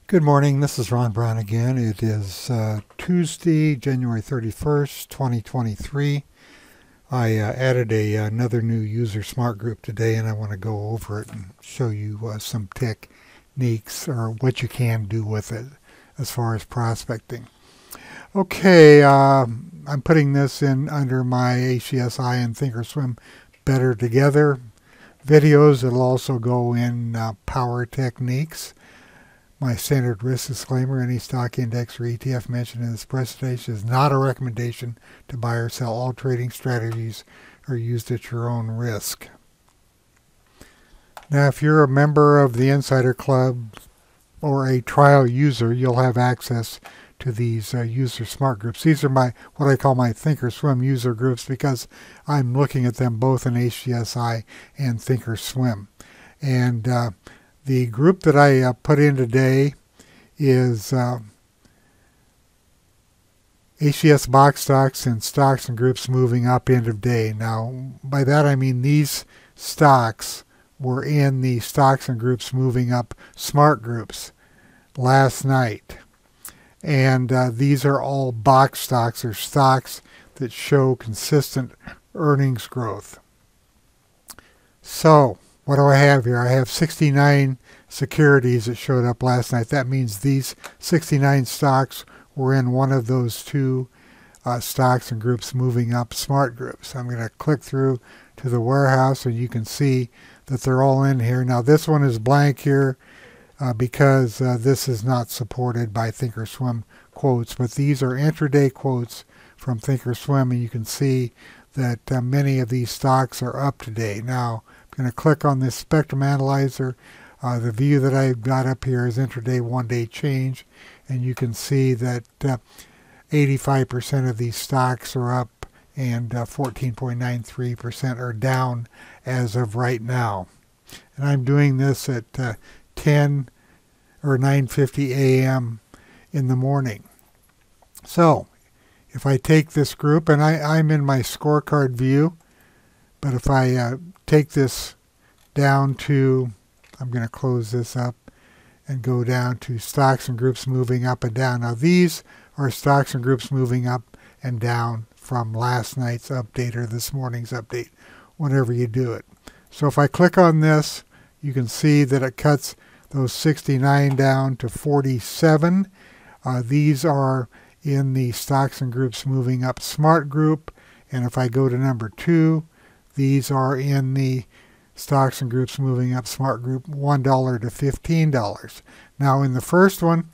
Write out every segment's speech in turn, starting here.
Good morning, this is Ron Brown again. It is Tuesday, January 31st, 2023. I added another new user smart group today, and I want to go over it and show you some techniques or what you can do with it as far as prospecting. Okay, I'm putting this in under my HGSI and Thinkorswim Better Together videos. It'll also go in Power Techniques. My standard risk disclaimer: any stock index or ETF mentioned in this presentation is not a recommendation to buy or sell. All trading strategies are used at your own risk. Now, if you're a member of the Insider Club or a trial user, you'll have access to these user smart groups. These are what I call my Thinkorswim user groups because I'm looking at them both in HGSI and Thinkorswim. And the group that I put in today is HGS Box Stocks and Stocks and Groups moving up end of day. Now, by that I mean these stocks were in the Stocks and Groups moving up SmartGroups last night. And these are all box stocks, or stocks that show consistent earnings growth. So, what do I have here? I have 69 securities that showed up last night. That means these 69 stocks were in one of those two stocks and groups moving up SmartGroups. I'm going to click through to the warehouse and you can see that they're all in here. Now this one is blank here because this is not supported by Thinkorswim quotes, but these are intraday quotes from Thinkorswim, and you can see that many of these stocks are up today. Now I'm going to click on this spectrum analyzer. The view that I've got up here is intraday one-day change, and you can see that 85% of these stocks are up and 14.93% are down as of right now. And I'm doing this at 10 or 9:50 a.m. in the morning. So if I take this group, and I'm in my scorecard view, but if I take this down to, I'm going to close this up and go down to stocks and groups moving up and down. Now these are stocks and groups moving up and down from last night's update or this morning's update, whenever you do it. So if I click on this, you can see that it cuts those 69 down to 47. These are in the stocks and groups moving up smart group, and if I go to number 2, these are in the stocks and groups moving up smart group $1 to $15. Now in the first one,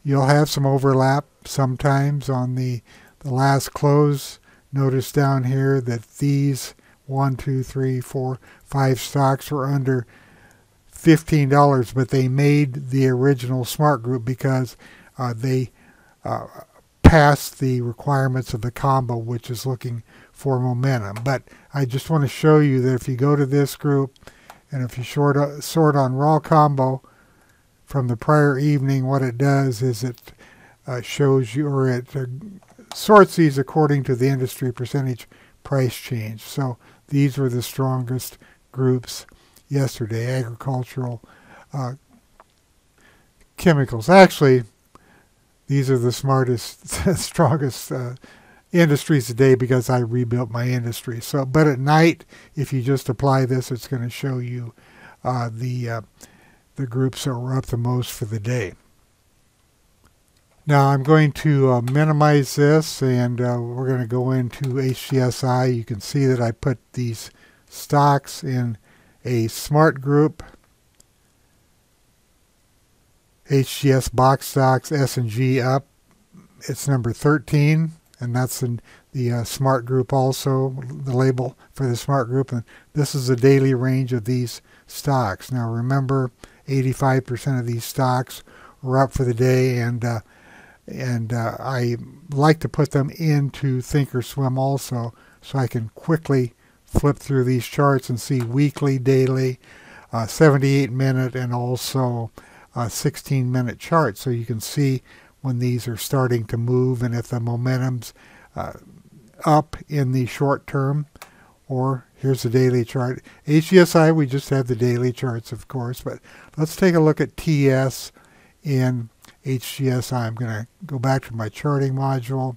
you'll have some overlap sometimes on the last close. Notice down here that these 1, 2, 3, 4, 5 stocks were under $15, but they made the original smart group because they passed the requirements of the combo, which is looking for momentum. But I just want to show you that if you go to this group and if you sort on raw combo from the prior evening, what it does is it shows you, or it sorts these according to the industry percentage price change. So these were the strongest groups yesterday: agricultural, chemicals. Actually, these are the strongest industries today because I rebuilt my industry. So, but at night, if you just apply this, it's going to show you the groups that were up the most for the day. Now I'm going to minimize this, and we're going to go into HGSI. You can see that I put these stocks in a smart group. HGS Box Stocks S&G up. It's number 13, and that's in the smart group also, the label for the smart group. And this is the daily range of these stocks. Now remember, 85% of these stocks were up for the day, and I like to put them into Thinkorswim also, so I can quickly flip through these charts and see weekly, daily, 78-minute, and also 16-minute charts, so you can see when these are starting to move and if the momentum's up in the short term. Or here's the daily chart. HGSI, we just have the daily charts, of course, but let's take a look at TS in HGS. I'm going to go back to my charting module.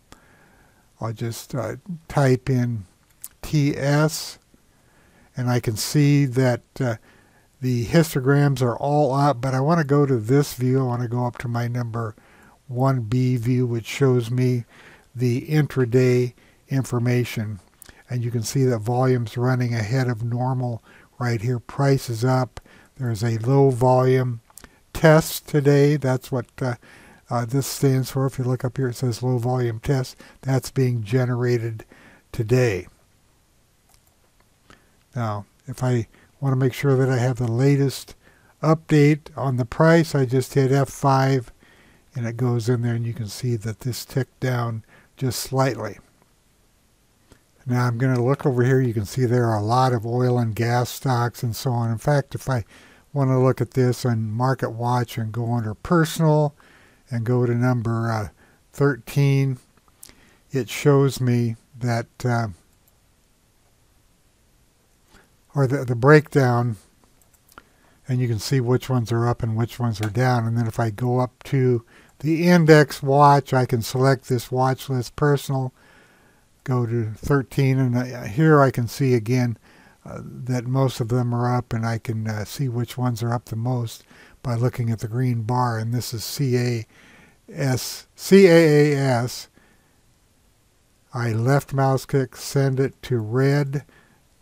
I'll just type in TS, and I can see that the histograms are all up, but I want to go to this view. I want to go up to my number 1B view, which shows me the intraday information. And you can see that volume's running ahead of normal right here. Price is up. There's a low volume test today. That's what this stands for. If you look up here, it says low volume test. That's being generated today. Now, if I want to make sure that I have the latest update on the price, I just hit F5 and it goes in there, and you can see that this ticked down just slightly. Now I'm going to look over here. You can see there are a lot of oil and gas stocks and so on. In fact, if I want to look at this on Market Watch and go under Personal and go to number 13, it shows me that, or the breakdown, and you can see which ones are up and which ones are down. And then if I go up to the index watch, I can select this watch list Personal, go to 13, and here I can see again that most of them are up, and I can see which ones are up the most by looking at the green bar, and this is CAAS. I left mouse click, send it to red,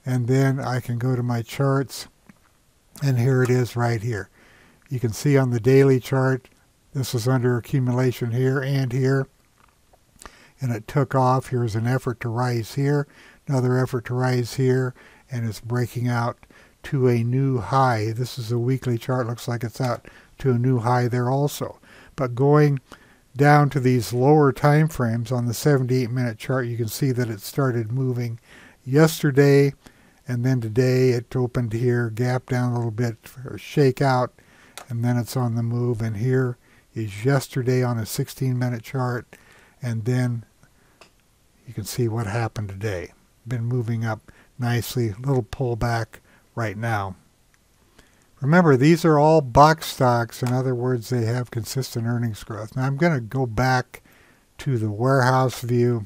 and then I can go to my charts, and here it is right here. You can see on the daily chart, this is under accumulation here and here, and it took off. Here's an effort to rise here, another effort to rise here, and it's breaking out to a new high. This is a weekly chart. Looks like it's out to a new high there also. But going down to these lower time frames on the 78-minute chart, you can see that it started moving yesterday, and then today it opened here, gapped down a little bit for a shakeout, and then it's on the move. And here is yesterday on a 16-minute chart, and then you can see what happened today. Been moving up nicely, little pullback right now. Remember, these are all box stocks. In other words, they have consistent earnings growth. Now I'm going to go back to the warehouse view,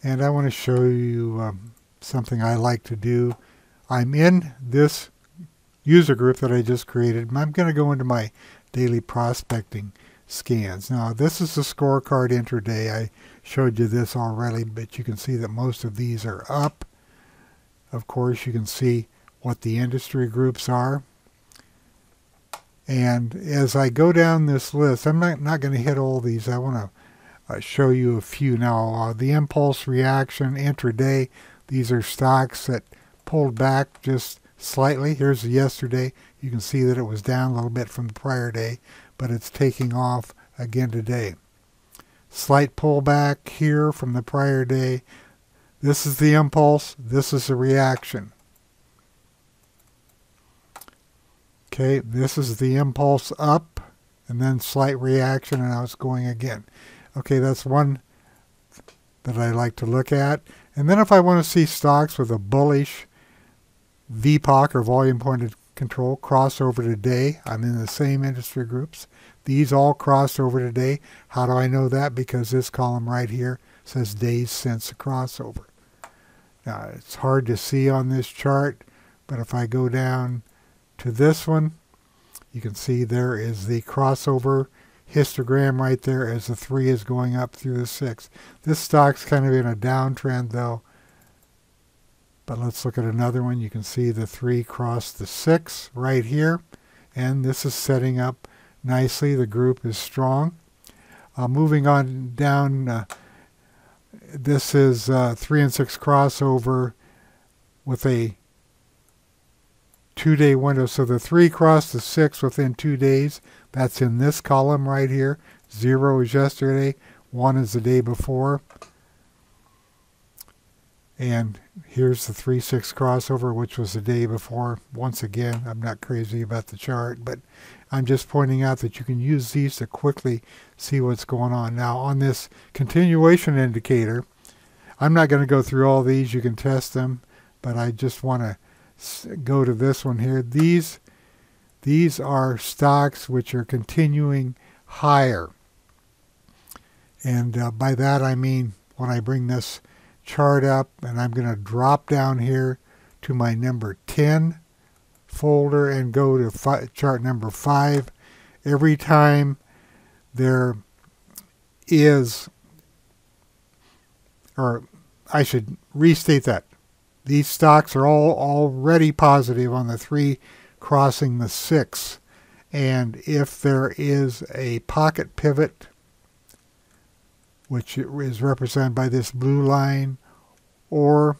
and I want to show you something I like to do. I'm in this user group that I just created, and I'm going to go into my daily prospecting scans. Now this is the scorecard intraday. I showed you this already, but you can see that most of these are up. Of course, you can see what the industry groups are. And as I go down this list, I'm not going to hit all these. I want to show you a few now. The impulse reaction intraday, these are stocks that pulled back just slightly. Here's yesterday. You can see that it was down a little bit from the prior day, but it's taking off again today. Slight pullback here from the prior day. This is the impulse. This is the reaction. Okay, this is the impulse up, and then slight reaction, and now it's going again. Okay, that's one that I like to look at. And then if I want to see stocks with a bullish VPOC, or volume pointed control, crossover today, I'm in the same industry groups. These all crossed over today. How do I know that? Because this column right here says days since the crossover. Now, it's hard to see on this chart, but if I go down to this one, you can see there is the crossover histogram right there as the 3 is going up through the 6. This stock's kind of in a downtrend though, but let's look at another one. You can see the 3 cross the 6 right here, and this is setting up nicely. The group is strong. Moving on down, this is 3 and 6 crossover with a 2-day window. So the 3 crossed the 6 within 2 days. That's in this column right here. 0 is yesterday, 1 is the day before. And here's the 3-6 crossover, which was the day before. Once again, I'm not crazy about the chart, but I'm just pointing out that you can use these to quickly see what's going on. Now on this continuation indicator, I'm not going to go through all these. You can test them, but I just want to go to this one here. These These are stocks which are continuing higher. And by that I mean when I bring this chart up, and I'm going to drop down here to my number 10 folder and go to chart number 5. Every time there is, or I should restate that, these stocks are all already positive on the 3 crossing the 6. And if there is a pocket pivot, which is represented by this blue line, or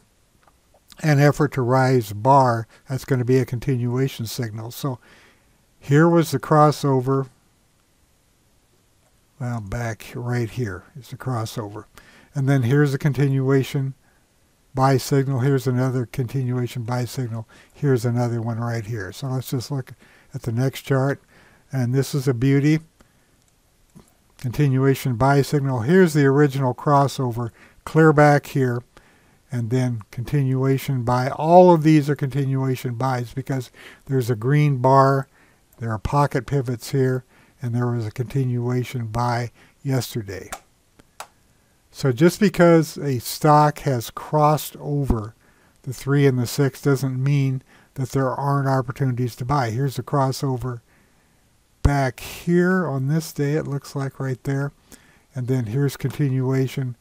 an effort to rise bar, that's going to be a continuation signal. So here was the crossover. Well, back right here is the crossover. And then here's a continuation buy signal. Here's another continuation buy signal. Here's another one right here. So let's just look at the next chart. And this is a beauty. Continuation buy signal. Here's the original crossover. Clear back here. And then continuation buy. All of these are continuation buys because there's a green bar. There are pocket pivots here. And there was a continuation buy yesterday. So just because a stock has crossed over the 3 and the 6 doesn't mean that there aren't opportunities to buy. Here's a crossover back here on this day, it looks like right there. And then here's continuation.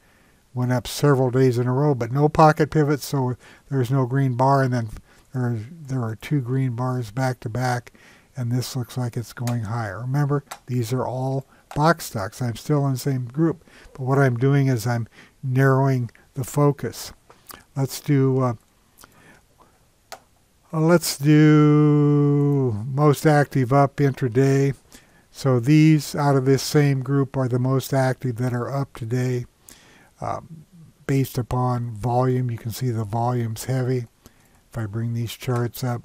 Went up several days in a row, but no pocket pivots, so there's no green bar. And then there are 2 green bars back to back. And this looks like it's going higher. Remember, these are all box stocks. I'm still in the same group. But what I'm doing is I'm narrowing the focus. Let's do most active up intraday. So these out of this same group are the most active that are up today. Based upon volume, you can see the volume's heavy. If I bring these charts up,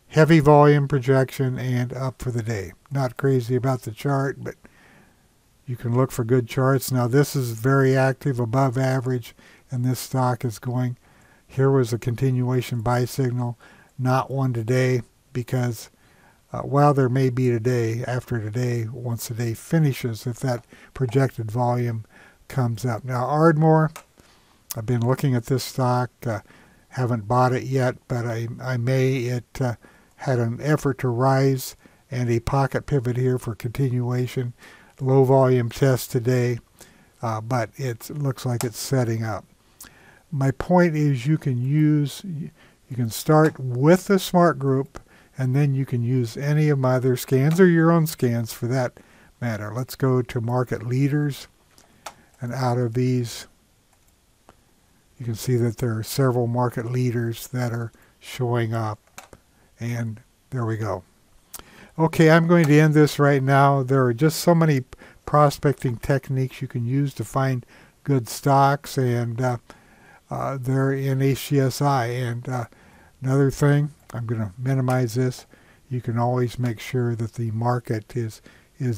heavy volume projection and up for the day. Not crazy about the chart, but you can look for good charts. Now this is very active, above average, and this stock is going. Here was a continuation buy signal, not one today, because while there may be today, after today, once the day finishes, if that projected volume comes up. Now Ardmore, I've been looking at this stock, haven't bought it yet, but I may. It had an effort to rise and a pocket pivot here for continuation. Low volume test today, but it looks like it's setting up. My point is you can start with the SmartGroup, and then you can use any of my other scans or your own scans for that matter. Let's go to market leaders, and out of these you can see that there are several market leaders that are showing up. And there we go. Okay, I'm going to end this right now. There are just so many prospecting techniques you can use to find good stocks, and they're in HGSI. And another thing, I'm going to minimize this. You can always make sure that the market is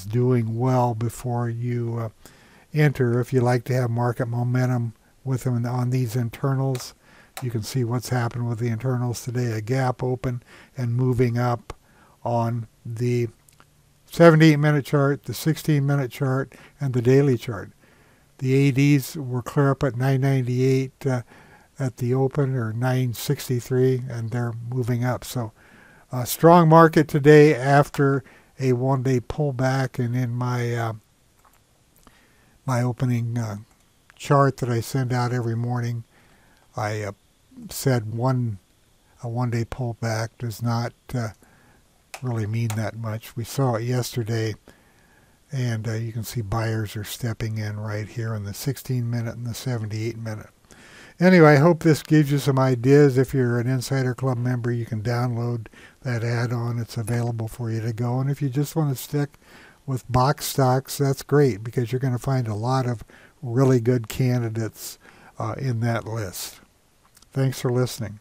doing well before you enter. If you like to have market momentum with them on these internals, you can see what's happened with the internals today. A gap open and moving up on the 78-minute chart, the 16-minute chart, and the daily chart. The ADs were clear up at 998 at the open, or 963, and they're moving up. So a strong market today after a one-day pullback. And in my my opening chart that I send out every morning, I said a one-day pullback does not really mean that much. We saw it yesterday, and you can see buyers are stepping in right here in the 16-minute and the 78-minute. Anyway, I hope this gives you some ideas. If you're an Insider Club member, you can download that add-on. It's available for you to go. And if you just want to stick with box stocks, that's great, because you're going to find a lot of really good candidates in that list. Thanks for listening.